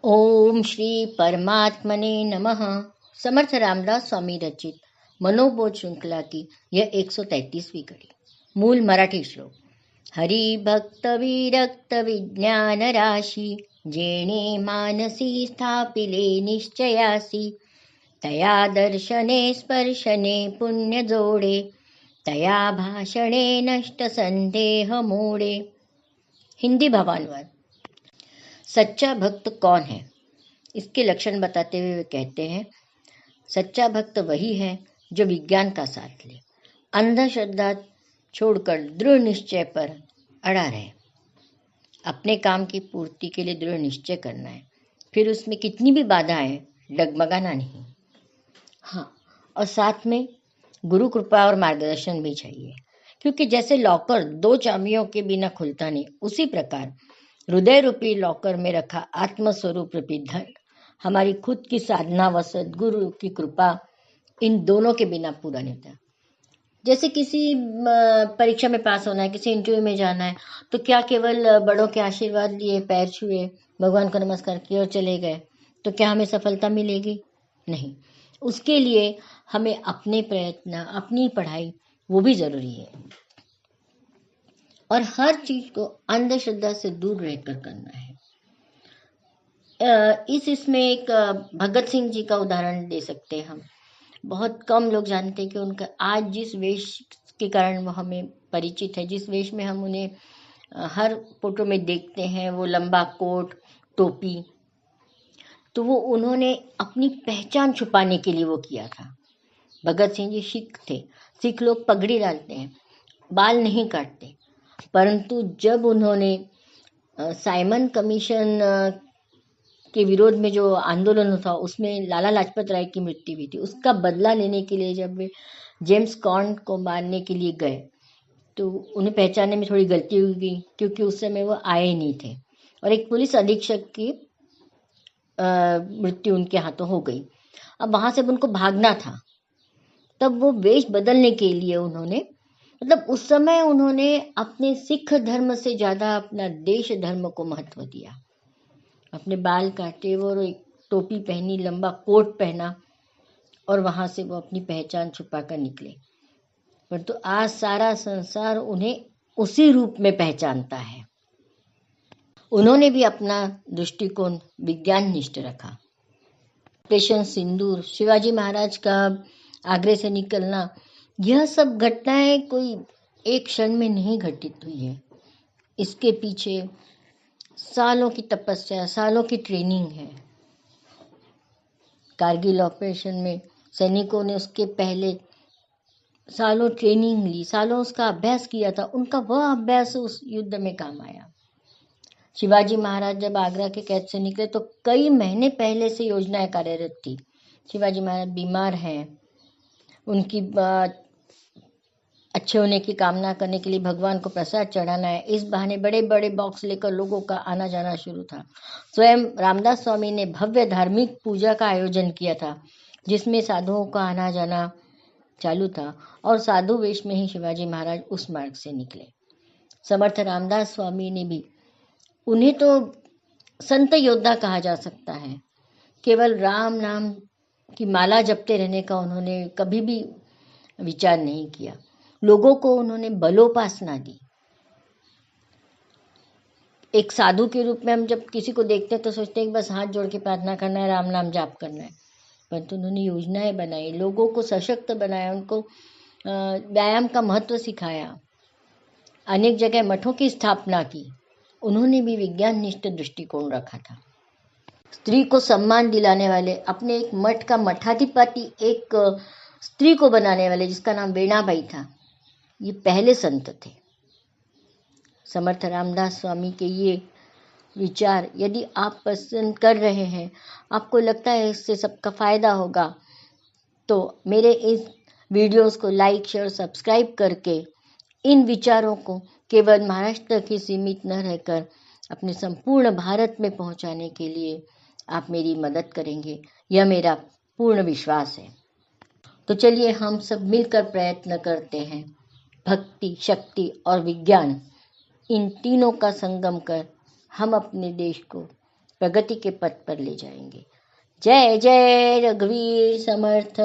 ओम श्री परमात्मने नमः। समर्थ रामदास स्वामी रचित मनोबोध श्रृंखला की यह 133वीं कड़ी। मूल मराठी श्लोक। हरि भक्त विरक्त विज्ञान राशी, जेणे मानसी स्थापिले निश्चयासी, तया दर्शने स्पर्शने पुण्य जोडे, तया भाषणे नष्ट संदेह मोडे। हिंदी भावानुवाद। सच्चा भक्त कौन है, इसके लक्षण बताते हुए वे कहते हैं, सच्चा भक्त वही है जो विज्ञान का साथ ले, अंधश्रद्धा छोड़कर दृढ़ निश्चय पर अड़ा रहे। अपने काम की पूर्ति के लिए दृढ़ निश्चय करना है, फिर उसमें कितनी भी बाधा आए डगमगाना नहीं। हाँ, और साथ में गुरु कृपा और मार्गदर्शन भी चाहिए, क्योंकि जैसे लॉकर 2 चाबियों के बिना खुलता नहीं, उसी प्रकार हृदय रूपी लॉकर में रखा आत्मस्वरूप रूपी धन हमारी खुद की साधना व सद्गुरु की कृपा, इन दोनों के बिना पूरा नहीं होता। जैसे किसी परीक्षा में पास होना है, किसी इंटरव्यू में जाना है, तो क्या केवल बड़ों के आशीर्वाद लिए, पैर छुए, भगवान को नमस्कार किए और चले गए तो क्या हमें सफलता मिलेगी? नहीं, उसके लिए हमें अपने प्रयत्न, अपनी पढ़ाई वो भी जरूरी है, और हर चीज को अंधश्रद्धा से दूर रहकर करना है। इसमें एक भगत सिंह जी का उदाहरण दे सकते हैं हम। बहुत कम लोग जानते हैं कि उनका आज जिस वेश के कारण वो हमें परिचित है, जिस वेश में हम उन्हें हर फोटो में देखते हैं, वो लंबा कोट, टोपी, तो वो उन्होंने अपनी पहचान छुपाने के लिए वो किया था। भगत सिंह जी सिख थे। सिख लोग पगड़ी डालते हैं, बाल नहीं काटते, परंतु जब उन्होंने साइमन कमीशन के विरोध में जो आंदोलन था, उसमें लाला लाजपत राय की मृत्यु हुई थी, उसका बदला लेने के लिए जब वे जेम्स कॉर्न को मारने के लिए गए, तो उन्हें पहचानने में थोड़ी गलती हुई, क्योंकि उस समय वो आए नहीं थे, और एक पुलिस अधीक्षक की मृत्यु उनके हाथों हो गई। अब वहां से उनको भागना था, तब वो वेश बदलने के लिए उन्होंने, मतलब उस समय उन्होंने अपने सिख धर्म से ज्यादा अपना देश धर्म को महत्व दिया। अपने बाल काटे और एक टोपी पहनी, लंबा कोट पहना, और वहां से वो अपनी पहचान छुपा कर निकले। परंतु आज सारा संसार उन्हें उसी रूप में पहचानता है। उन्होंने भी अपना दृष्टिकोण विज्ञाननिष्ठ रखा। ऑपरेशन सिंदूर, शिवाजी महाराज का आगरे से निकलना, यह सब घटनाएं कोई एक क्षण में नहीं घटित हुई है। इसके पीछे सालों की तपस्या, सालों की ट्रेनिंग है। कारगिल ऑपरेशन में सैनिकों ने उसके पहले सालों ट्रेनिंग ली, सालों उसका अभ्यास किया था, उनका वह अभ्यास उस युद्ध में काम आया। शिवाजी महाराज जब आगरा के कैद से निकले तो कई महीने पहले से योजनाएं कार्यरत थी। शिवाजी महाराज बीमार हैं, उनकी अच्छे होने की कामना करने के लिए भगवान को प्रसाद चढ़ाना है, इस बहाने बड़े बड़े बॉक्स लेकर लोगों का आना जाना शुरू था। स्वयं रामदास स्वामी ने भव्य धार्मिक पूजा का आयोजन किया था, जिसमें साधुओं का आना जाना चालू था, और साधु वेश में ही शिवाजी महाराज उस मार्ग से निकले। समर्थ रामदास स्वामी ने भी, उन्हें तो संत योद्धा कहा जा सकता है। केवल राम नाम की माला जपते रहने का उन्होंने कभी भी विचार नहीं किया। लोगों को उन्होंने बलोपासना दी। एक साधु के रूप में हम जब किसी को देखते हैं तो सोचते हैं कि बस हाथ जोड़ के प्रार्थना करना है, राम नाम जाप करना है, परंतु उन्होंने योजनाएं बनाई, लोगों को सशक्त बनाया, उनको व्यायाम का महत्व सिखाया, अनेक जगह मठों की स्थापना की। उन्होंने भी विज्ञाननिष्ठ दृष्टिकोण रखा था। स्त्री को सम्मान दिलाने वाले, अपने एक मठ का मठाधिपति एक स्त्री को बनाने वाले, जिसका नाम वीणाबाई था, ये पहले संत थे। समर्थ रामदास स्वामी के ये विचार यदि आप पसंद कर रहे हैं, आपको लगता है इससे सबका फायदा होगा, तो मेरे इस वीडियोस को लाइक, शेयर, सब्सक्राइब करके इन विचारों को केवल महाराष्ट्र तक ही सीमित न रहकर अपने संपूर्ण भारत में पहुंचाने के लिए आप मेरी मदद करेंगे, यह मेरा पूर्ण विश्वास है। तो चलिए हम सब मिलकर प्रयत्न करते हैं, भक्ति, शक्ति और विज्ञान, इन तीनों का संगम कर हम अपने देश को प्रगति के पथ पर ले जाएंगे। जय जय रघुवीर समर्थ।